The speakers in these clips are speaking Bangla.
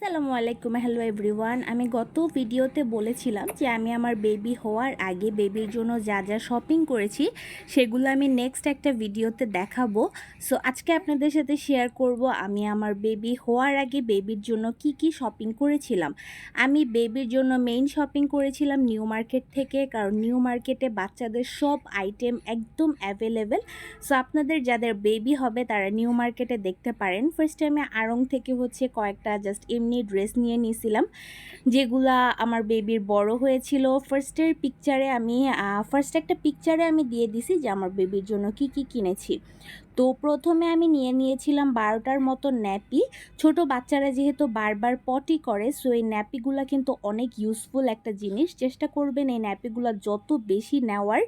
আসসালামু আলাইকুম, হ্যালো এভরিওয়ান। আমি গত ভিডিওতে বলেছিলাম যে আমি আমার বেবি হওয়ার আগে বেবির জন্য যা যা শপিং করেছি সেগুলো আমি নেক্সট একটা ভিডিওতে দেখাবো। সো আজকে আপনাদের সাথে শেয়ার করব আমি আমার বেবি হওয়ার আগে বেবির জন্য কি কি শপিং করেছিলাম। আমি বেবির জন্য মেইন শপিং করেছিলাম নিউ মার্কেট থেকে, কারণ নিউ মার্কেটে বাচ্চাদের সব আইটেম একদম অ্যাভেলেবেল। সো আপনাদের যাদের বেবি হবে তারা নিউ মার্কেটে দেখতে পারেন। ফার্স্টে আমি আড়ং থেকে কয়েকটা জাস্ট এমনি ড্রেস নিয়ে নিয়েছিলাম যেগুলা আমার বেবির বড় হয়েছিল। ফার্স্ট একটা পিকচারে আমি দিয়ে দিছি যে আমার বেবির জন্য কি কি কিনেছি। তো প্রথমে আমি নিয়ে নিয়েছিলাম 12টার মতো ন্যাপি। ছোট বাচ্চারা যেহেতু বারবার পটি করে, সো এই ন্যাপিগুলো কিন্তু অনেক ইউজফুল একটা জিনিস। চেষ্টা করবেন এই ন্যাপিগুলো যত বেশি নেওয়ার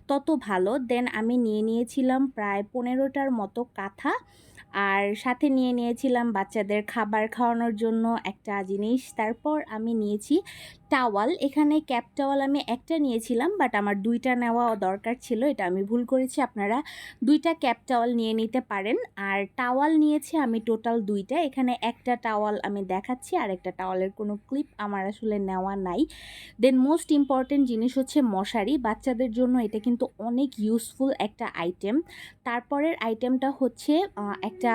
তত ভালো। দেন আমি নিয়ে নিয়েছিলাম প্রায় 15টার মতো কাঁথা, আর সাথে নিয়ে নিয়েছিলাম বাচ্চাদের খাবার খাওয়ানোর জন্য একটা জিনিস। তারপর আমি নিয়েছি টাওয়াল। এখানে ক্যাপ টাওয়াল আমি একটা নিয়েছিলাম, বাট আমার 2টা নেওয়া দরকার ছিল, এটা আমি ভুল করেছি। আপনারা 2টা ক্যাপ টাওয়াল নিয়ে নিতে পারেন। আর টাওয়াল নিয়েছি আমি টোটাল 2টা। এখানে একটা টাওয়াল আমি দেখাচ্ছি, আর একটা টাওয়ালের কোনো ক্লিপ আমার আসলে নেওয়া নাই। দেন মোস্ট ইম্পর্টেন্ট জিনিস হচ্ছে মশারি। বাচ্চাদের জন্য এটা কিন্তু অনেক ইউজফুল একটা আইটেম। তারপরের আইটেমটা হচ্ছে একটা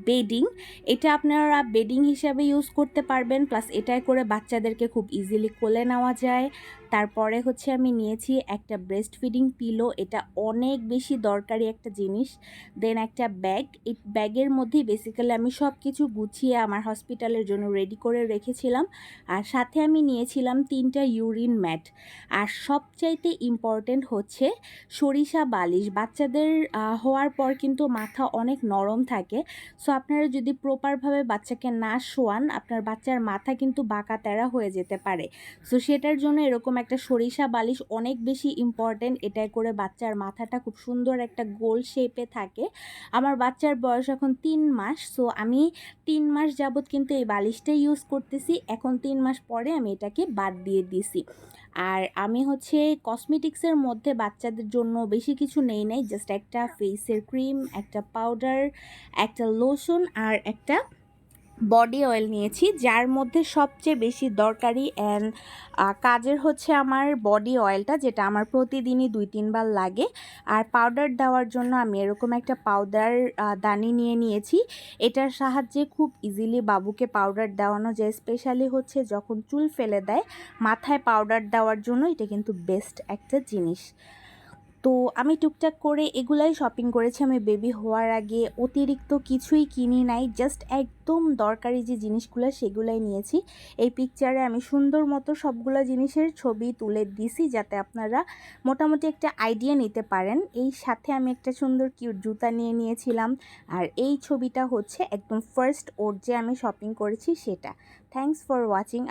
বেডিং। এটা আপনারা বেডিং হিসাবে ইউজ করতে পারবেন, প্লাস এটাই করে বাচ্চাদেরকে খুব ইজিলি কোলে নেওয়া যায়। তারপরে আমি নিয়েছি একটা ব্রেস্ট ফিডিং পিলো, এটা অনেক বেশি দরকারি একটা জিনিস। দেন একটা ব্যাগ, এই ব্যাগের মধ্যেই বেসিক্যালি আমি সব কিছু গুছিয়ে আমার হসপিটালের জন্য রেডি করে রেখেছিলাম। আর সাথে আমি নিয়েছিলাম 3টা ইউরিন ম্যাট। আর সবচাইতে ইম্পর্টেন্ট হচ্ছে সরিষা বালিশ। বাচ্চাদের হওয়ার পর কিন্তু মাথা অনেক নরম থাকে, সো আপনারা যদি প্রপারভাবে বাচ্চাকে না শোয়ান আপনার বাচ্চার মাথা কিন্তু বাঁকা তেরা হয়ে যেতে পারে। সো সেটার জন্য এরকম একটা সরিষা বালিশ অনেক বেশি ইম্পর্টেন্ট। এটাই করে বাচ্চার মাথাটা খুব সুন্দর একটা গোল শেপে থাকে। আমার বাচ্চার বয়স এখন 3 মাস, সো আমি 3 মাস যাবৎ কিন্তু এই বালিশটাই ইউজ করতেছি। এখন 3 মাস পরে আমি এটাকে বাদ দিয়ে দিছি। আর আমি কসমেটিক্সের মধ্যে বাচ্চাদের জন্য বেশি কিছু নেই নাই, জাস্ট একটা ফেসের ক্রিম, একটা পাউডার, একটা লোশন আর একটা বডি অয়েল নিয়েছি, যার মধ্যে সবচেয়ে বেশি দরকারি অ্যান্ড কাজের হচ্ছে আমার বডি অয়েলটা, যেটা আমার প্রতিদিনই 2-3 বার লাগে। আর পাউডার দেওয়ার জন্য আমি এরকম একটা পাউডার দানি নিয়ে নিয়েছি। এটার সাহায্যে খুব ইজিলি বাবুকে পাউডার দেওয়ানো যায়, স্পেশালি যখন চুল ফেলে দেয় মাথায় পাউডার দেওয়ার জন্য এটা কিন্তু বেস্ট একটা জিনিস। তো আমি টুকটাক করে এগুলাই শপিং করেছি আমি বেবি হওয়ার আগে। অতিরিক্ত কিছুই কিনি নাই, জাস্ট একদম দরকারি যে জিনিসগুলো সেগুলাই নিয়েছি। এই পিকচারে আমি সুন্দর মতো সবগুলো জিনিসের ছবি তুলে দিছি যাতে আপনারা মোটামুটি একটা আইডিয়া নিতে পারেন। এই সাথে আমি একটা সুন্দর কিউট জুতা নিয়ে নিয়েছিলাম। আর এই ছবিটা একদম ফার্স্ট ওর যে আমি শপিং করেছি সেটা। Thanks for watching.